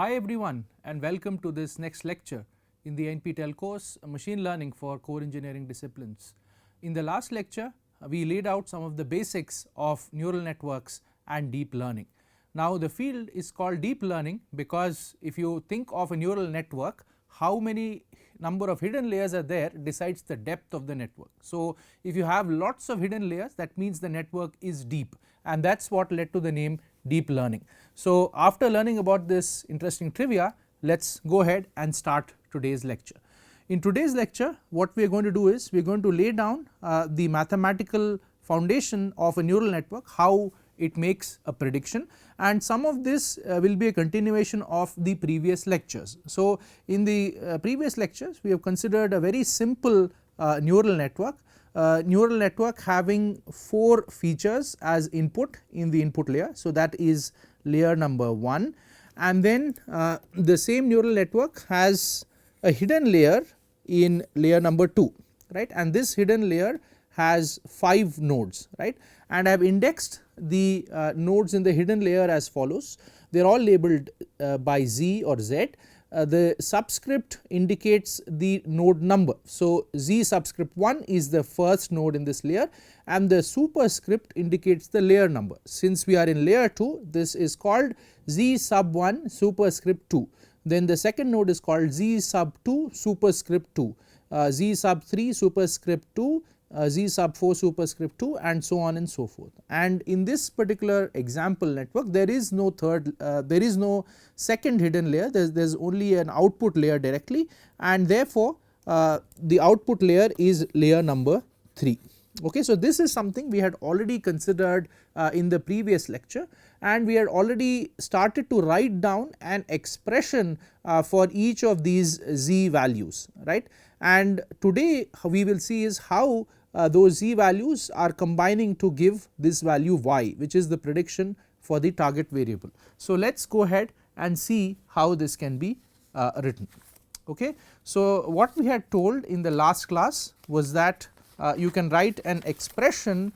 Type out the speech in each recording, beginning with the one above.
Hi everyone and welcome to this next lecture in the NPTEL course Machine Learning for Core Engineering Disciplines. In the last lecture we laid out some of the basics of neural networks and deep learning. Now the field is called deep learning because if you think of a neural network, how many number of hidden layers are there decides the depth of the network. So if you have lots of hidden layers, that means the network is deep, and that is what led to the name deep learning. So after learning about this interesting trivia, let us go ahead and start today's lecture. In today's lecture what we are going to do is we are going to lay down the mathematical foundation of a neural network, how it makes a prediction, and some of this will be a continuation of the previous lectures. So in the previous lectures we have considered a very simple neural network having 4 features as input in the input layer. So that is layer number 1, and then the same neural network has a hidden layer in layer number 2, right, and this hidden layer has 5 nodes, right, and I have indexed the nodes in the hidden layer as follows. They are all labeled by Z or Z. The subscript indicates the node number. So Z subscript 1 is the first node in this layer, and the superscript indicates the layer number. Since we are in layer 2, this is called Z sub 1 superscript 2. Then the second node is called Z sub 2 superscript 2, Z sub 3 superscript 2, Z sub 4 superscript 2, and so on and so forth. And in this particular example network there is no second hidden layer, there is only an output layer directly, and therefore the output layer is layer number 3. Okay, so this is something we had already considered in the previous lecture, and we had already started to write down an expression for each of these Z values, right, and today we will see is how those Z values are combining to give this value y, which is the prediction for the target variable. So let us go ahead and see how this can be written. Okay. So what we had told in the last class was that you can write an expression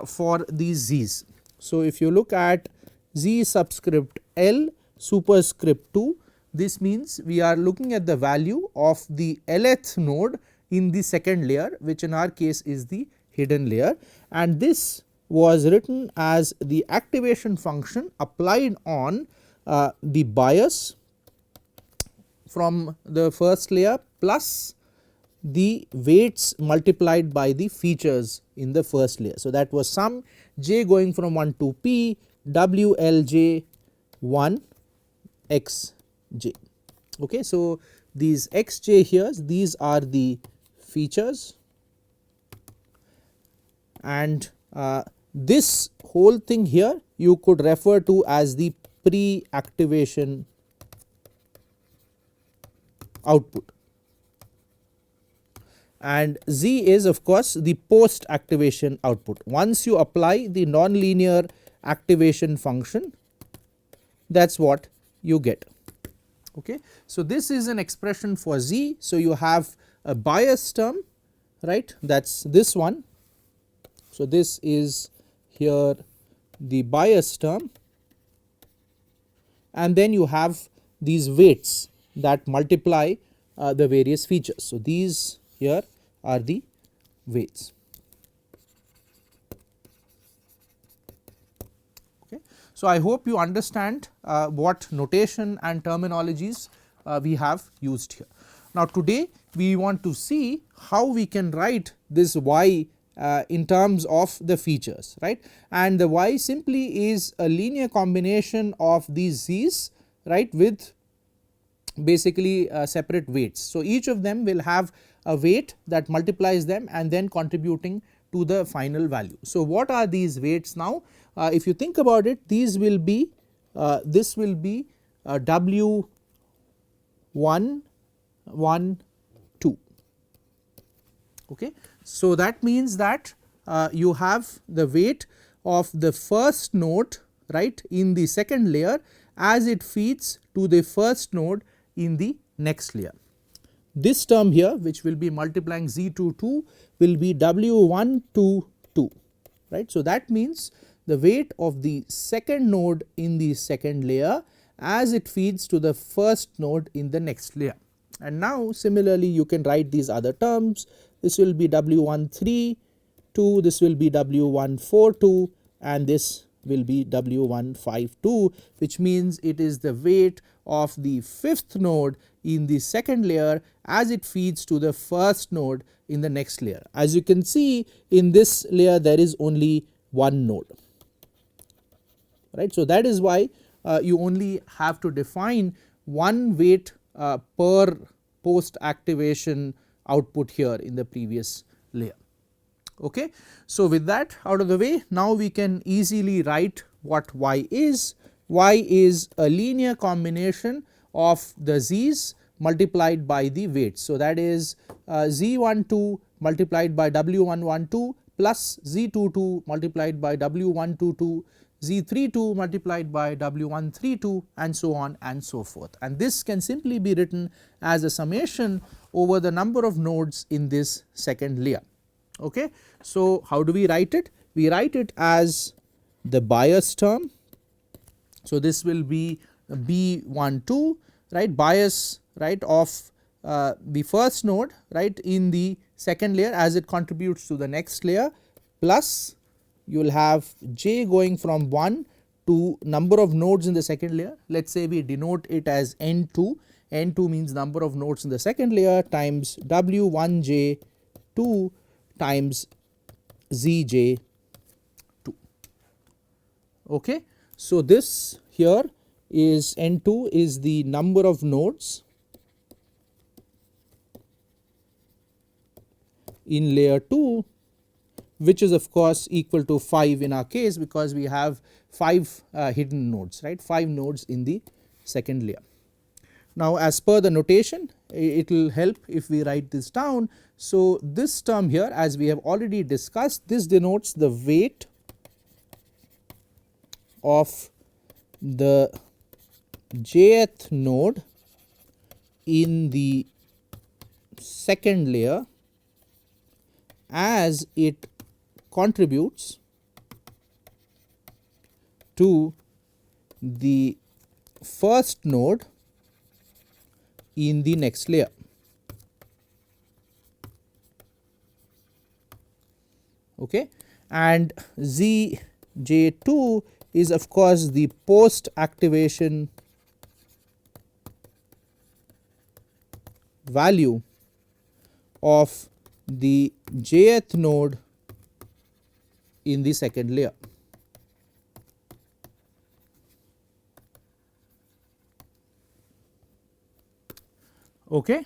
for these Z's. So if you look at Z subscript L superscript 2, this means we are looking at the value of the Lth node in the second layer, which in our case is the hidden layer, and this was written as the activation function applied on the bias from the first layer plus the weights multiplied by the features in the first layer. So that was sum j going from 1 to p w l j 1 x j. Okay, so these x j here, these are the features, and this whole thing here you could refer to as the pre-activation output, and Z is of course the post activation output. Once you apply the nonlinear activation function, that is what you get. Okay. So this is an expression for Z. So you have a bias term, right, that is this one. So this is here the bias term, and then you have these weights that multiply the various features. So these here are the weights. Okay. So I hope you understand what notation and terminologies we have used here. Now today we want to see how we can write this y in terms of the features, right, and the y simply is a linear combination of these z's, right, with basically separate weights. So each of them will have a weight that multiplies them and then contributing to the final value. So what are these weights now? If you think about it, these will be this will be w 1 1 2. Okay. So that means that you have the weight of the first node, right, in the second layer as it feeds to the first node in the next layer. This term here, which will be multiplying Z to 2, will be W1 to 2, right. So that means the weight of the second node in the second layer as it feeds to the first node in the next layer. And now similarly you can write these other terms. This will be W132, this will be W142, and this will be W152, which means it is the weight of the fifth node in the second layer as it feeds to the first node in the next layer. As you can see, in this layer there is only one node, right. So that is why you only have to define one weight per post activation output here in the previous layer. Okay. So with that out of the way, now we can easily write what y is. Y is a linear combination of the z's multiplied by the weights. So that is z12 multiplied by w112 plus z22 multiplied by w122, z32 multiplied by w132, and so on and so forth. And this can simply be written as a summation over the number of nodes in this second layer. Okay. So how do we write it? We write it as the bias term. So this will be B12, right, bias, right, of the first node, right, in the second layer as it contributes to the next layer, plus you will have j going from 1 to number of nodes in the second layer. Let us say we denote it as n2, n2 means number of nodes in the second layer, times w1j2 times zj2. Okay. So this here is n2 is the number of nodes in layer 2, which is of course equal to 5 in our case, because we have 5 hidden nodes, right, 5 nodes in the second layer. Now as per the notation, it will help if we write this down. So this term here, as we have already discussed, this denotes the weight of the jth node in the second layer as it contributes to the first node in the next layer. Okay. And zj2 is of course the post activation value of the jth node in the second layer. Okay.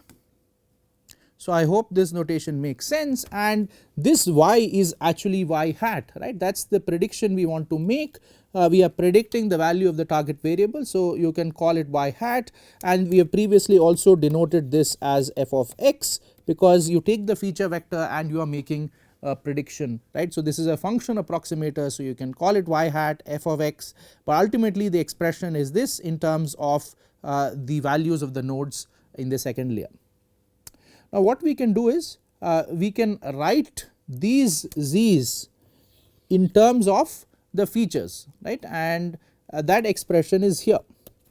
So I hope this notation makes sense, and this y is actually y hat, right, that is the prediction we want to make. We are predicting the value of the target variable, so you can call it y hat, and we have previously also denoted this as f of x, because you take the feature vector and you are making a prediction, right. So this is a function approximator, so you can call it y hat f of x, but ultimately the expression is this in terms of the values of the nodes in the second layer. Now what we can do is we can write these z's in terms of the features, right, and that expression is here.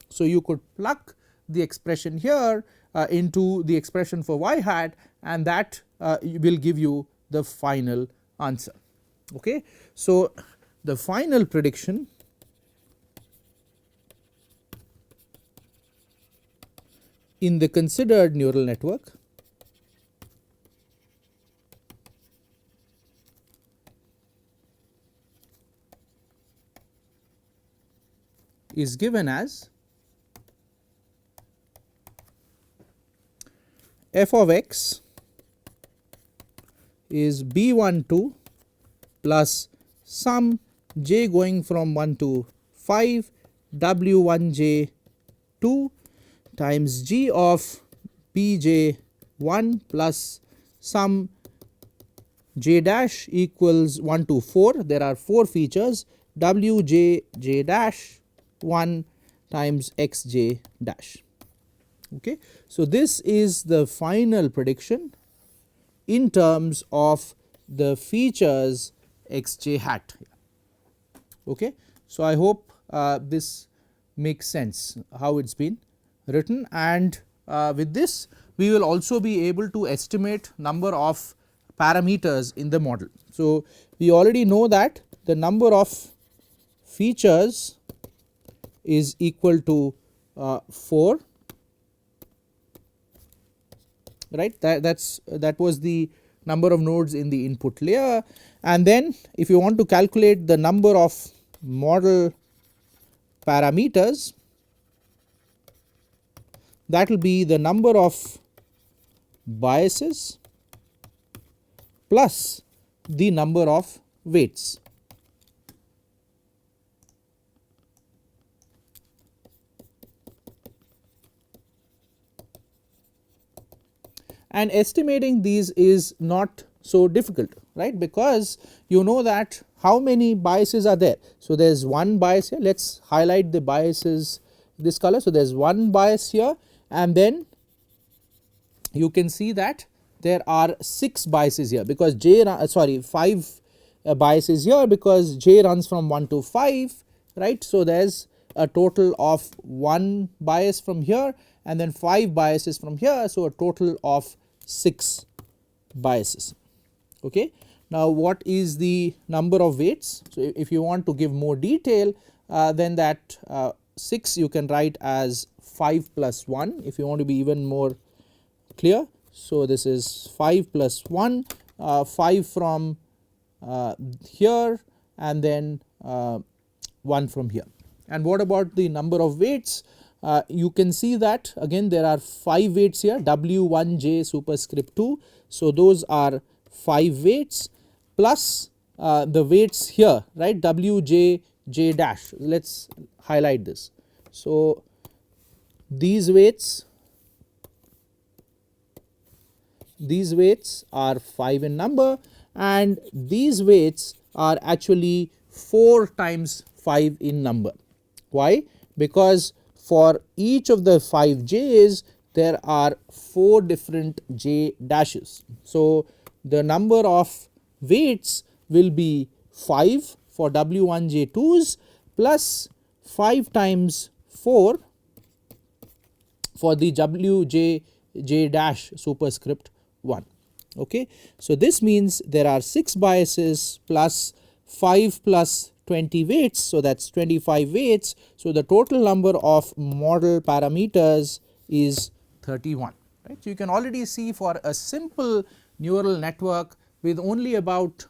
So you could plug the expression here into the expression for y hat, and that will give you the final answer. Okay. So the final prediction in the considered neural network is given as f of x is B12 plus some j going from 1 to 5 w1j2 times g of bj1 plus some j dash equals 1 to 4. There are 4 features wj j dash 1 times xj dash. Okay. So this is the final prediction in terms of the features xj hat. Okay. So I hope this makes sense how it has been written, and with this we will also be able to estimate number of parameters in the model. So, we already know that the number of features is equal to 4, right. That was the number of nodes in the input layer, and then if you want to calculate the number of model parameters, that will be the number of biases plus the number of weights. And estimating these is not so difficult, right, because you know that how many biases are there. So, there is one bias here, let us highlight the biases this color. So, there is one bias here, and then you can see that there are 6 biases here, because 5 biases here, because j runs from 1 to 5, right. So, there is a total of 1 bias from here and then 5 biases from here. So, a total of 6 biases. Okay. Now, what is the number of weights? So, if you want to give more detail, then that 6 you can write as 5 plus 1 if you want to be even more clear. So, this is 5 plus 1, 5 from here and then 1 from here. And what about the number of weights? You can see that again there are 5 weights here, W1j superscript 2. So, those are 5 weights plus the weights here, right, Wj j dash. Let us highlight this. So, these weights are 5 in number, and these weights are actually 4 times 5 in number. Why? Because for each of the 5 j's there are 4 different j dashes. So, the number of weights will be 5 for W1j2s plus 5 times 4 for the Wj j dash superscript 1. Okay. So, this means there are 6 biases plus 5 plus 20 weights. So, that is 25 weights. So, the total number of model parameters is 31, right. So, you can already see for a simple neural network with only about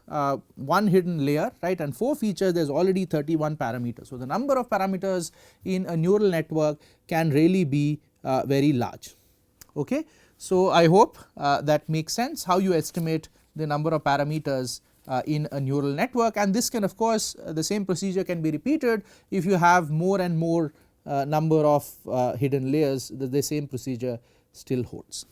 1 hidden layer, right, and 4 features, there is already 31 parameters. So, the number of parameters in a neural network can really be very large. Okay. So, I hope that makes sense how you estimate the number of parameters in a neural network, and this can of course the same procedure can be repeated if you have more and more number of hidden layers, the same procedure still holds.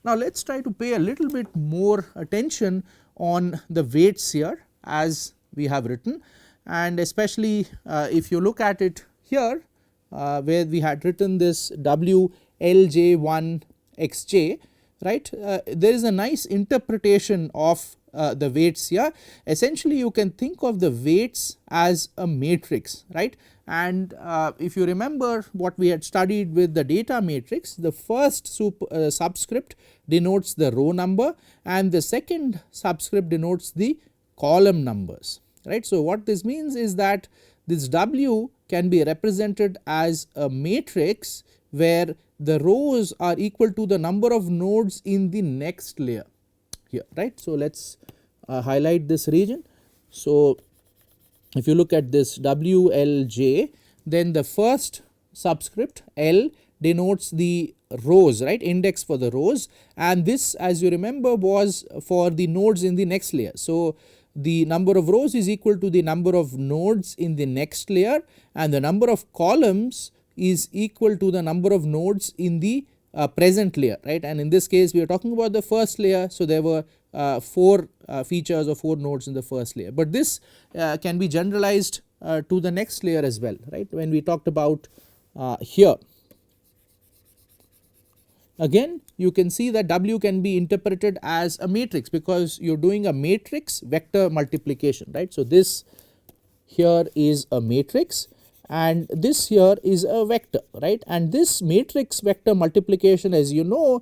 Now, let us try to pay a little bit more attention on the weights here as we have written, and especially if you look at it here where we had written this WLJ1 xj, right, there is a nice interpretation of the weights here. Essentially you can think of the weights as a matrix, right, and if you remember what we had studied with the data matrix, the first subscript denotes the row number and the second subscript denotes the column numbers, right. So, what this means is that this W can be represented as a matrix where the rows are equal to the number of nodes in the next layer here, right. So, let us highlight this region. So, if you look at this WLJ, then the first subscript L denotes the rows, right, index for the rows, and this as you remember was for the nodes in the next layer. So, the number of rows is equal to the number of nodes in the next layer, and the number of columns is equal to the number of nodes in the present layer, right, and in this case we are talking about the first layer. So, there were 4 features or 4 nodes in the first layer, but this can be generalized to the next layer as well, right. When we talked about here, again you can see that W can be interpreted as a matrix because you are doing a matrix vector multiplication, right. So, this here is a matrix, and this here is a vector, right, and this matrix vector multiplication, as you know,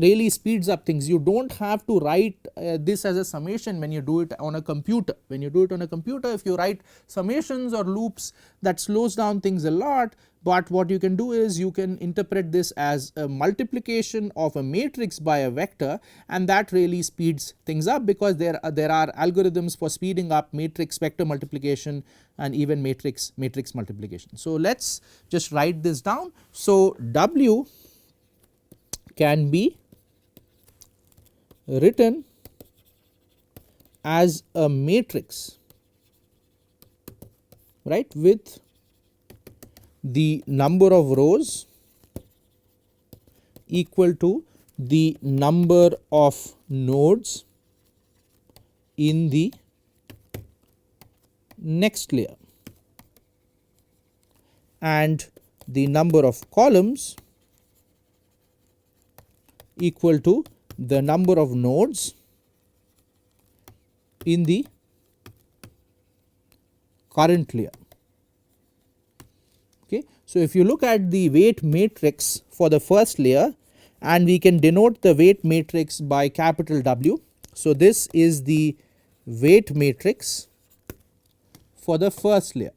really speeds up things. You do not have to write this as a summation when you do it on a computer. When you do it on a computer, if you write summations or loops, that slows down things a lot, but what you can do is you can interpret this as a multiplication of a matrix by a vector, and that really speeds things up, because there are algorithms for speeding up matrix vector multiplication and even matrix multiplication. So let us just write this down. So W can be written as a matrix, right, with the number of rows equal to the number of nodes in the next layer, and the number of columns equal to the number of nodes in the current layer. Okay. So, if you look at the weight matrix for the first layer, and we can denote the weight matrix by capital W. So, this is the weight matrix for the first layer.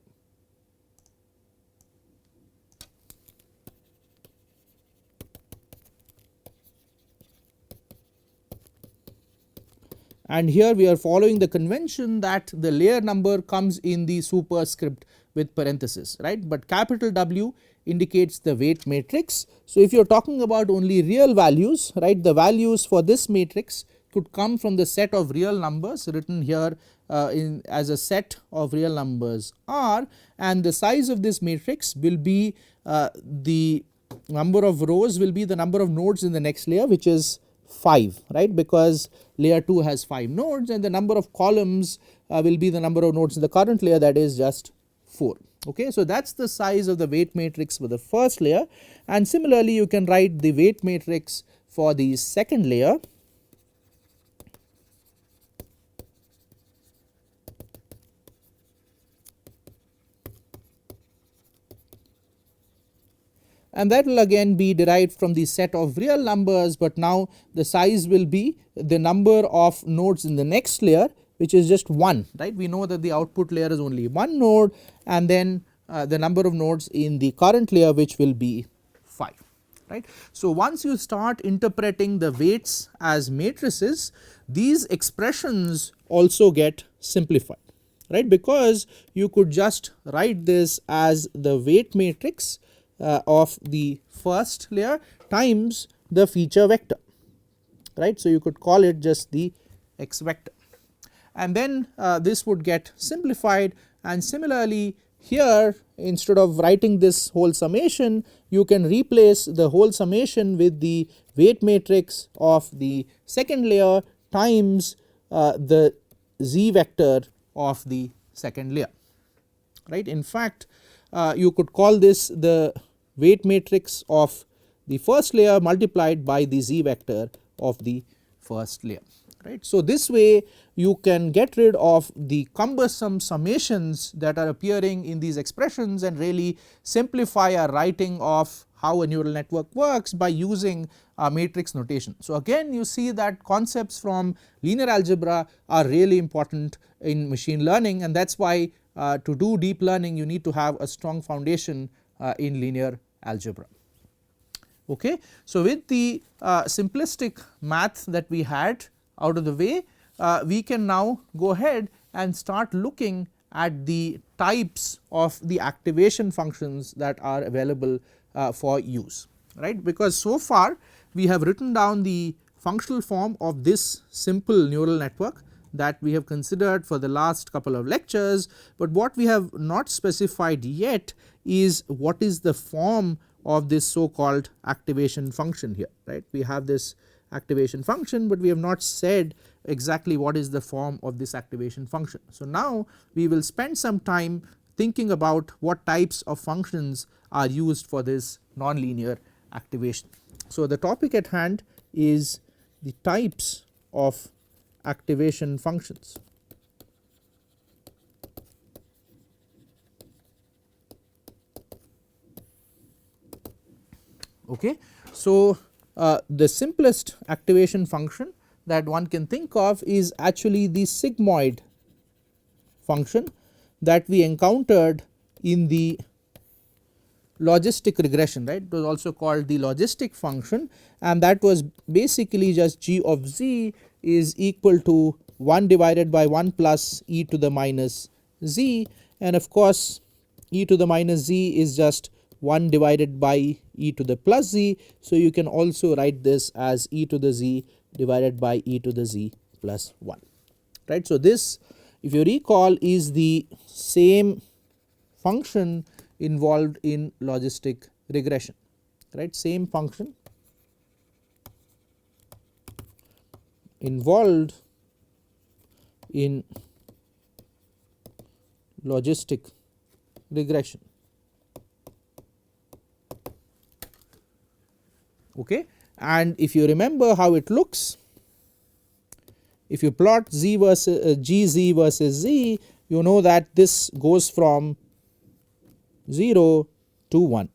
And here we are following the convention that the layer number comes in the superscript with parenthesis, right, but capital W indicates the weight matrix. So, if you are talking about only real values, right, the values for this matrix could come from the set of real numbers written here as a set of real numbers R, and the size of this matrix will be the number of rows will be the number of nodes in the next layer, which is 5, right, because layer 2 has 5 nodes, and the number of columns will be the number of nodes in the current layer, that is just 4. Okay. So, that is the size of the weight matrix for the first layer, and similarly you can write the weight matrix for the second layer. And that will again be derived from the set of real numbers, but now the size will be the number of nodes in the next layer, which is just 1, right. We know that the output layer is only 1 node, and then the number of nodes in the current layer, which will be 5, right. So, once you start interpreting the weights as matrices, these expressions also get simplified, right, because you could just write this as the weight matrix of the first layer times the feature vector, right. So, you could call it just the x vector, and then this would get simplified, and similarly here, instead of writing this whole summation, you can replace the whole summation with the weight matrix of the second layer times the z vector of the second layer, right. In fact, you could call this the weight matrix of the first layer multiplied by the z vector of the first layer, right. So, this way you can get rid of the cumbersome summations that are appearing in these expressions and really simplify our writing of how a neural network works by using matrix notation. So, again you see that concepts from linear algebra are really important in machine learning, and that is why to do deep learning you need to have a strong foundation in linear algebra. Okay. So, with the simplistic math that we had out of the way, we can now go ahead and start looking at the types of the activation functions that are available for use, right, because so far we have written down the functional form of this simple neural network that we have considered for the last couple of lectures, but what we have not specified yet is what is the form of this so called activation function here, right. We have this activation function, but we have not said exactly what is the form of this activation function. So, now we will spend some time thinking about what types of functions are used for this nonlinear activation. So, the topic at hand is the types of activation functions. Okay. So, the simplest activation function that one can think of is actually the sigmoid function that we encountered in the logistic regression, right. It was also called the logistic function, and that was basically just g of z is equal to 1 divided by 1 plus e to the minus z, and of course e to the minus z is just 1 divided by e to the plus z. So, you can also write this as e to the z divided by e to the z plus 1, right. So, this, if you recall, is the same function involved in logistic regression, right, same function involved in logistic regression. Okay. And if you remember how it looks, if you plot z versus gz versus z, you know that this goes from 0 to 1.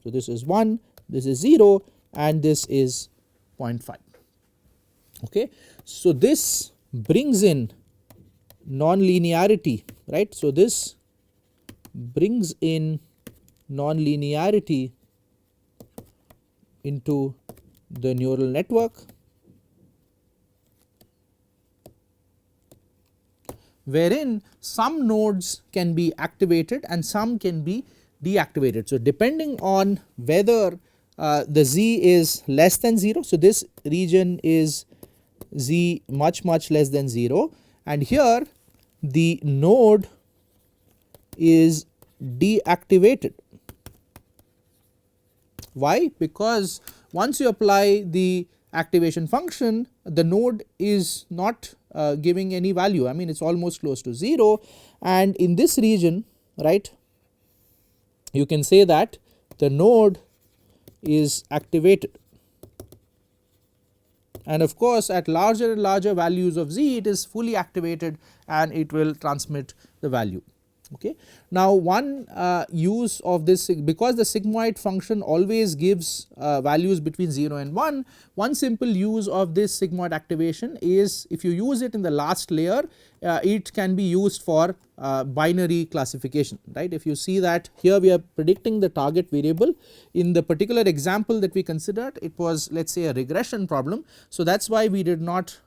So, this is 1, this is 0, and this is 0.5. Okay. So, this brings in non-linearity, right. So, this brings in non-linearity into the neural network, wherein some nodes can be activated and some can be deactivated. So, depending on whether the z is less than 0. So, this region is z much less than 0, and here the node is deactivated. Why? Because once you apply the activation function, the node is not giving any value, I mean it is almost close to 0, and in this region, right, you can say that the node is activated, and of course at larger and larger values of z it is fully activated and it will transmit the value. Okay. Now, one use of this, because the sigmoid function always gives values between 0 and 1, one simple use of this sigmoid activation is, if you use it in the last layer, it can be used for binary classification, right. If you see that here we are predicting the target variable, in the particular example that we considered, it was, let us say, a regression problem. So, that is why we did not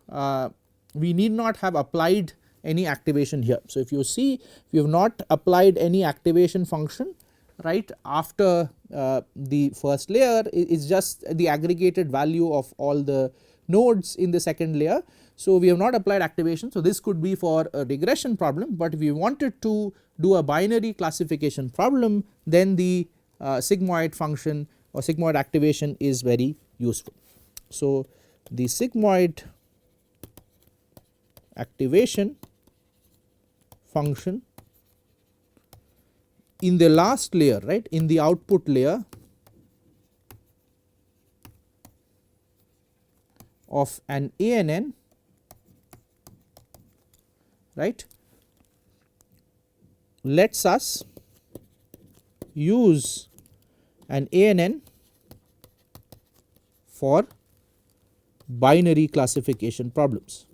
we need not have applied any activation here. So, if you see, we have not applied any activation function, right, after the first layer, it is just the aggregated value of all the nodes in the second layer. So, we have not applied activation. So, this could be for a regression problem, but if we wanted to do a binary classification problem, then the sigmoid function or sigmoid activation is very useful. So, the sigmoid activation function in the last layer, right, in the output layer of an ANN, right, lets us use an ANN for binary classification problems.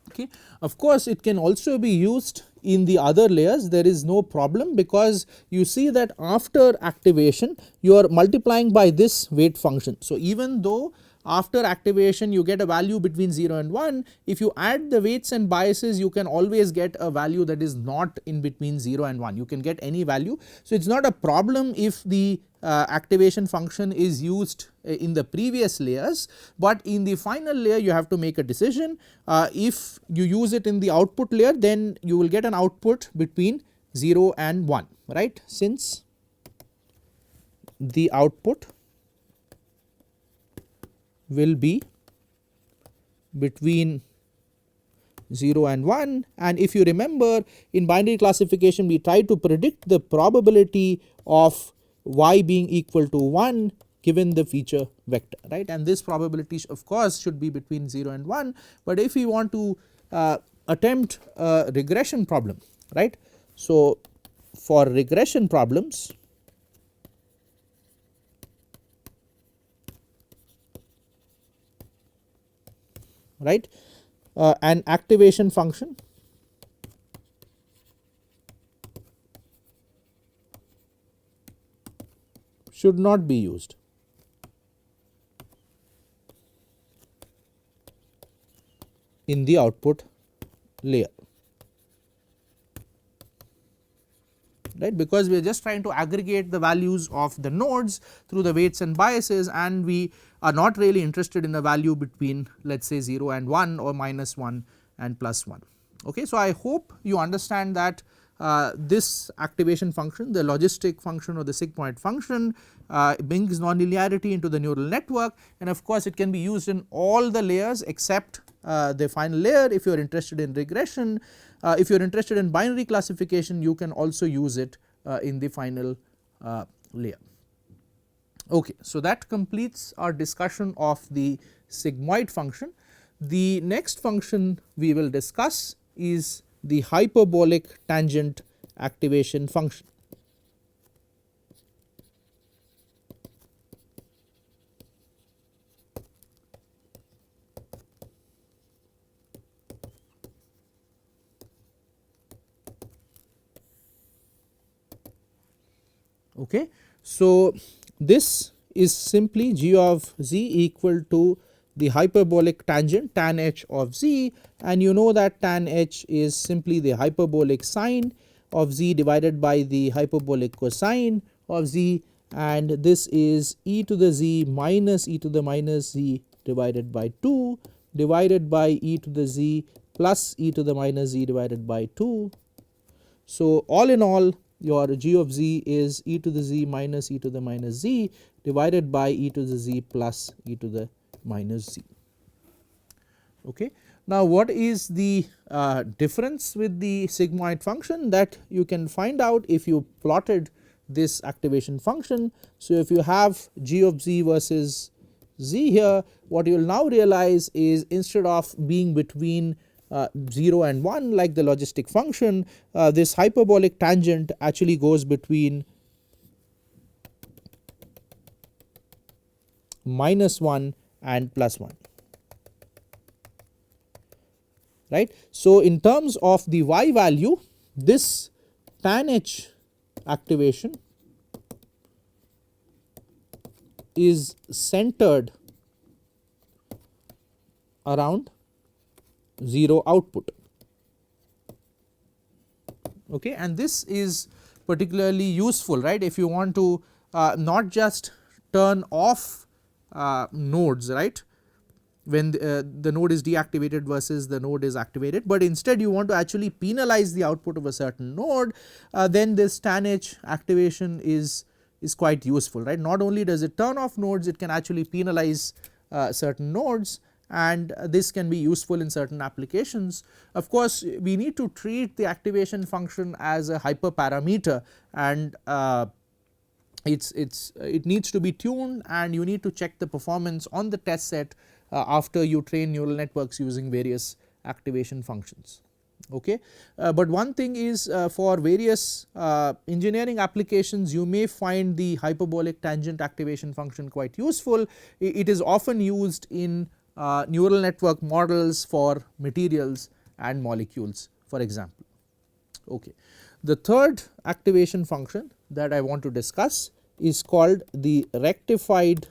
Okay. Of course, it can also be used in the other layers, there is no problem, because you see that after activation you are multiplying by this weight function. So, even though after activation you get a value between 0 and 1, if you add the weights and biases you can always get a value that is not in between 0 and 1, you can get any value. So, it is not a problem if the activation function is used in the previous layers, but in the final layer you have to make a decision. If you use it in the output layer, then you will get an output between 0 and 1, right, since the output will be between 0 and 1, and if you remember, in binary classification we try to predict the probability of y being equal to 1 given the feature vector, right, and this probability of course should be between 0 and 1, but if we want to attempt a regression problem, right. So, for regression problems, right, an activation function should not be used. In the output layer, right, because we are just trying to aggregate the values of the nodes through the weights and biases, and we are not really interested in a value between, let us say, 0 and 1 or -1 and +1. Okay. So, I hope you understand that this activation function, the logistic function or the sigmoid function, brings nonlinearity into the neural network, and of course, it can be used in all the layers except the final layer. If you are interested in regression, if you are interested in binary classification, you can also use it in the final layer. Okay. So, that completes our discussion of the sigmoid function. The next function we will discuss is the hyperbolic tangent activation function. Okay. So, this is simply g of z equal to the hyperbolic tangent tan h of z, and you know that tan h is simply the hyperbolic sine of z divided by the hyperbolic cosine of z, and this is e to the z minus e to the minus z divided by 2 divided by e to the z plus e to the minus z divided by 2. So, all in all, your g of z is e to the z minus e to the minus z divided by e to the z plus e to the minus z. Okay. Now, what is the difference with the sigmoid function? That you can find out if you plotted this activation function. So, if you have g of z versus z here, what you will now realize is, instead of being between 0 and 1 like the logistic function, this hyperbolic tangent actually goes between -1 and +1, right. So, in terms of the y value, this tan h activation is centered around 0 output. Okay. And this is particularly useful, right, if you want to not just turn off nodes, right, when the node is deactivated versus the node is activated, but instead you want to actually penalize the output of a certain node, then this tan h activation is quite useful, right. Not only does it turn off nodes, it can actually penalize certain nodes, and this can be useful in certain applications. Of course, we need to treat the activation function as a hyperparameter, and it needs to be tuned, and you need to check the performance on the test set after you train neural networks using various activation functions. Okay. But one thing is, for various engineering applications, you may find the hyperbolic tangent activation function quite useful. It is often used in neural network models for materials and molecules, for example. Okay. The third activation function that I want to discuss is called the rectified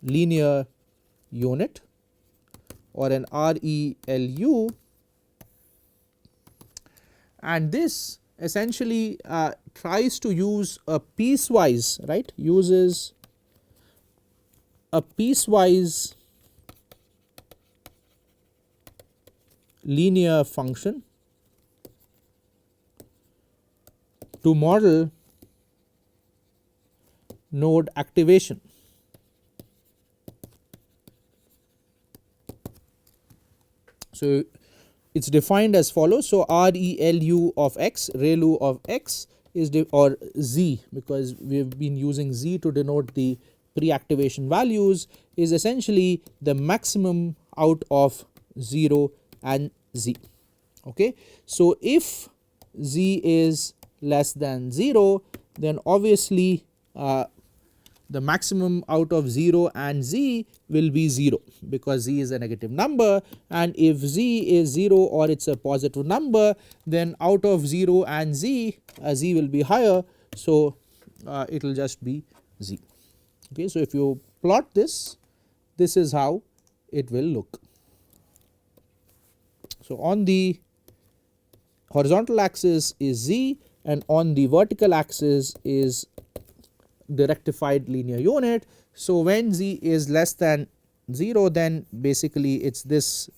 linear unit, or an ReLU, and this essentially tries to use a piecewise, right, uses a piecewise linear function to model node activation. So, it is defined as follows. So, ReLU of x, ReLU of x is or z, because we have been using z to denote the pre-activation values, is essentially the maximum out of 0 and z. Okay. So, if z is less than 0, then obviously the maximum out of 0 and z will be 0, because z is a negative number, and if z is 0 or it is a positive number, then out of 0 and z, z will be higher. So, it will just be z. Okay. So, if you plot this, this is how it will look. So, on the horizontal axis is z, and on the vertical axis is the rectified linear unit. So, when z is less than 0, then basically it is this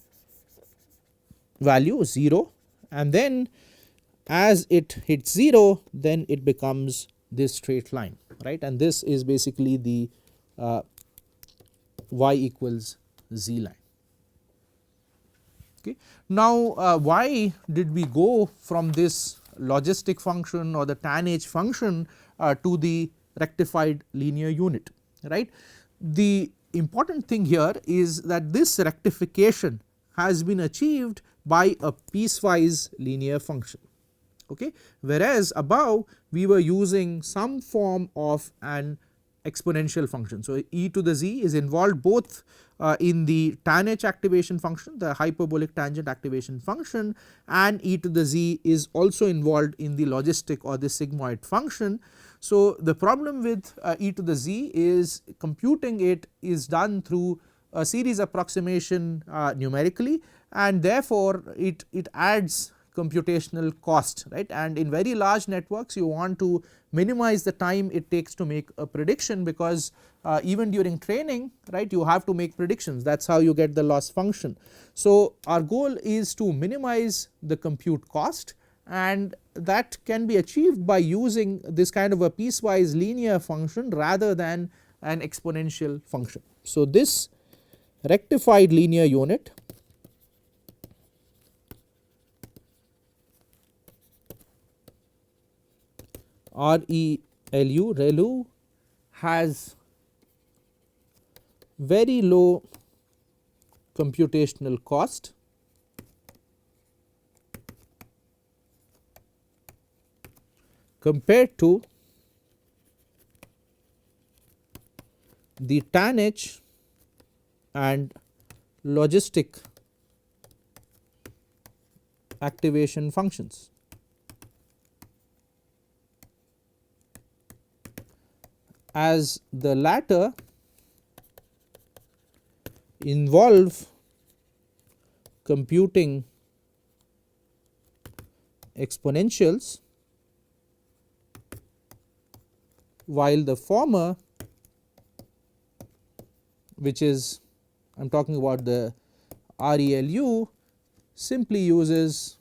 value 0, and then as it hits 0, then it becomes this straight line, right, and this is basically the y equals z line. Okay. Now, why did we go from this logistic function or the TanH function to the rectified linear unit, right? The important thing here is that this rectification has been achieved by a piecewise linear function, okay, whereas above we were using some form of an exponential function. So, e to the z is involved both in the TanH activation function, the hyperbolic tangent activation function, and e to the z is also involved in the logistic or the sigmoid function. So, the problem with e to the z is computing it is done through a series approximation numerically, and therefore, it adds computational cost, right, and in very large networks you want to minimize the time it takes to make a prediction, because even during training, right, you have to make predictions, that is how you get the loss function. So, our goal is to minimize the compute cost, and that can be achieved by using this kind of a piecewise linear function rather than an exponential function. So, this rectified linear unit ReLU has very low computational cost compared to the TanH and logistic activation functions. As the latter involve computing exponentials, while the former, which is I am talking about the ReLU, simply uses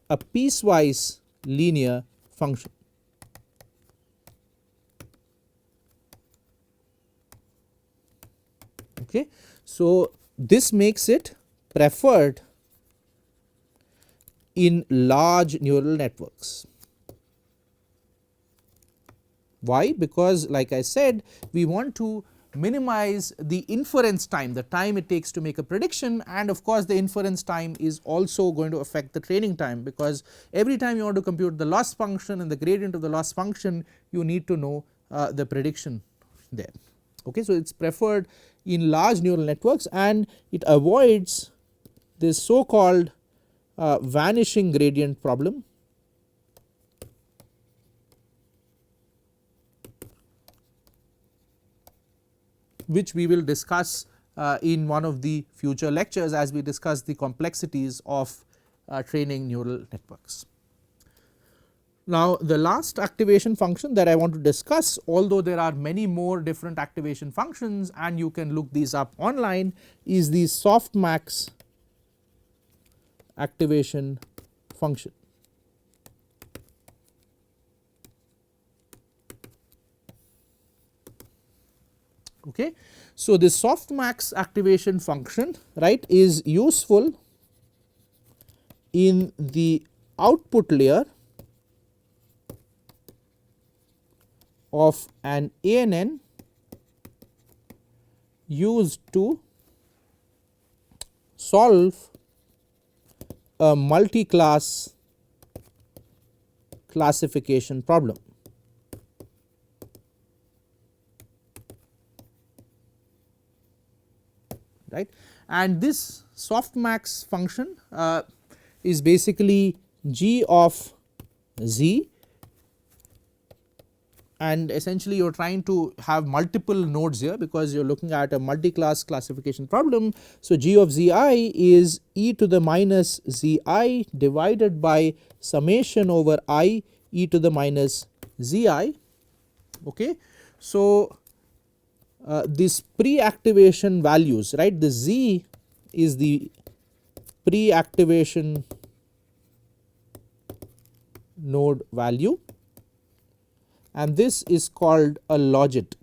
a piecewise linear function. Okay. So, this makes it preferred in large neural networks. Why? Because like I said, we want to minimize the inference time, the time it takes to make a prediction, and of course, the inference time is also going to affect the training time, because every time you want to compute the loss function and the gradient of the loss function, you need to know the prediction there. Okay. So, it is preferred in large neural networks, and it avoids this so called vanishing gradient problem, which we will discuss in one of the future lectures as we discuss the complexities of training neural networks. Now, the last activation function that I want to discuss, although there are many more different activation functions and you can look these up online, is the Softmax activation function. Okay. So, the Softmax activation function, right, is useful in the output layer of an ANN used to solve a multi-class classification problem. Right, and this softmax function is basically g of z, and essentially you are trying to have multiple nodes here because you are looking at a multi-class classification problem. So, g of zi is e to the minus zi divided by summation over I e to the minus zi. Okay. So, this pre-activation values, right, the z is the pre-activation node value, and this is called a logit.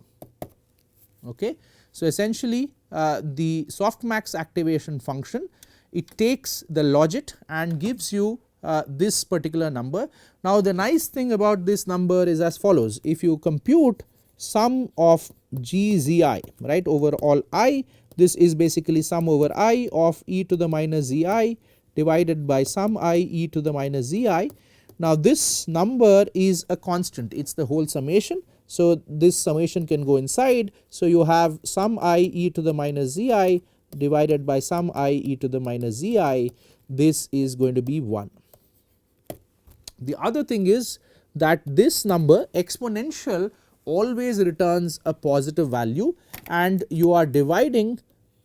Okay. So, essentially the softmax activation function, it takes the logit and gives you this particular number. Now, the nice thing about this number is as follows: if you compute sum of g zi, right, over all I, this is basically sum over I of e to the minus zi divided by sum I e to the minus zi. Now, this number is a constant, it is the whole summation. So, this summation can go inside. So, you have sum I e to the minus zi divided by sum I e to the minus zi, this is going to be 1. The other thing is that this number exponential always returns a positive value, and you are dividing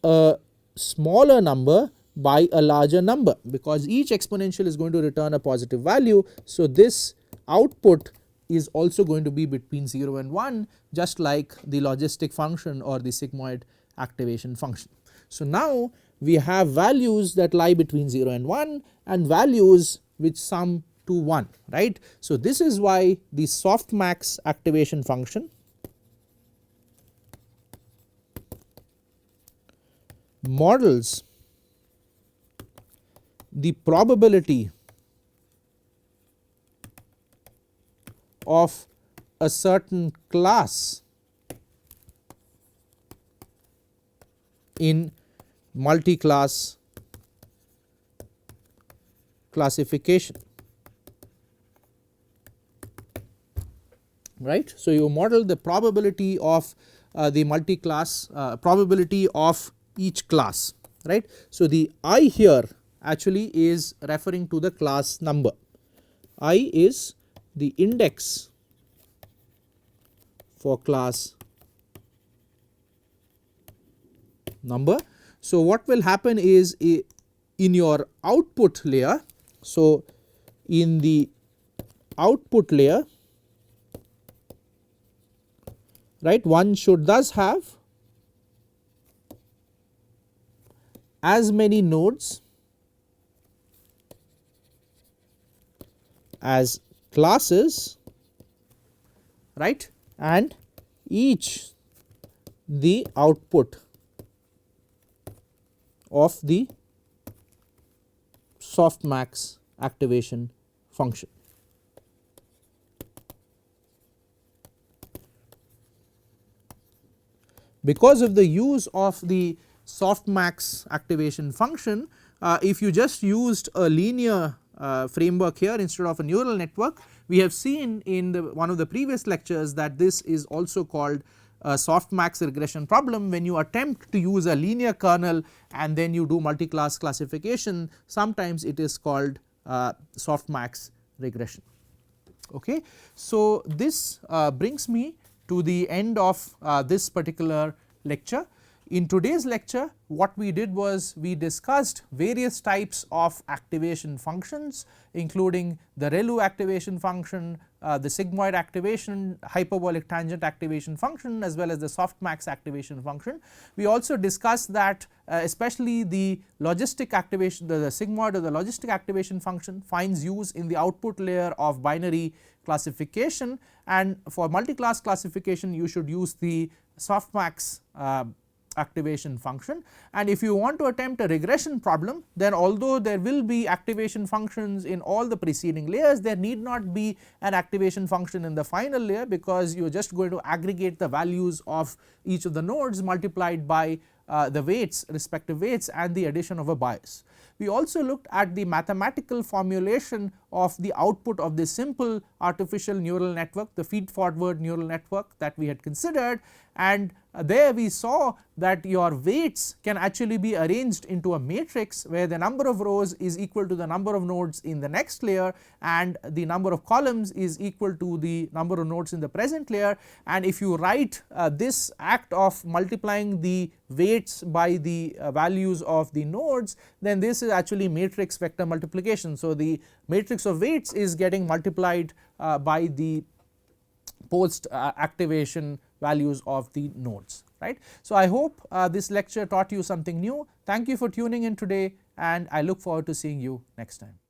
a smaller number by a larger number because each exponential is going to return a positive value. So, this output is also going to be between 0 and 1, just like the logistic function or the sigmoid activation function. So, now we have values that lie between 0 and 1 and values which sum to 1, right. So, this is why the softmax activation function models the probability of a certain class in multi-class classification. Right. So, you model the probability of the multi-class probability of each class, right. So, the I here actually is referring to the class number. I is the index for class number. So, what will happen is in your output layer. So, in the output layer, right, one should thus have as many nodes as classes, right, and each the output of the softmax activation function. Because of the use of the softmax activation function, if you just used a linear framework here instead of a neural network, we have seen in one of the previous lectures that this is also called a softmax regression problem. When you attempt to use a linear kernel and then you do multi-class classification, sometimes it is called softmax regression. Okay. So, this brings me to the end of this particular lecture. In today's lecture, what we did was we discussed various types of activation functions, including the ReLU activation function, the sigmoid activation, hyperbolic tangent activation function, as well as the softmax activation function. We also discussed that especially the logistic activation, the sigmoid or the logistic activation function finds use in the output layer of binary classification, and for multi-class classification you should use the softmax activation function. And if you want to attempt a regression problem, then although there will be activation functions in all the preceding layers, there need not be an activation function in the final layer, because you are just going to aggregate the values of each of the nodes multiplied by the weights, respective weights, and the addition of a bias. We also looked at the mathematical formulation of the output of this simple artificial neural network, the feed forward neural network that we had considered, and there we saw that your weights can actually be arranged into a matrix where the number of rows is equal to the number of nodes in the next layer, and the number of columns is equal to the number of nodes in the present layer. And if you write this act of multiplying the weights by the values of the nodes, then this is actually matrix vector multiplication. So, the matrix of weights is getting multiplied by the post activation values of the nodes, right. So, I hope this lecture taught you something new. Thank you for tuning in today, and I look forward to seeing you next time.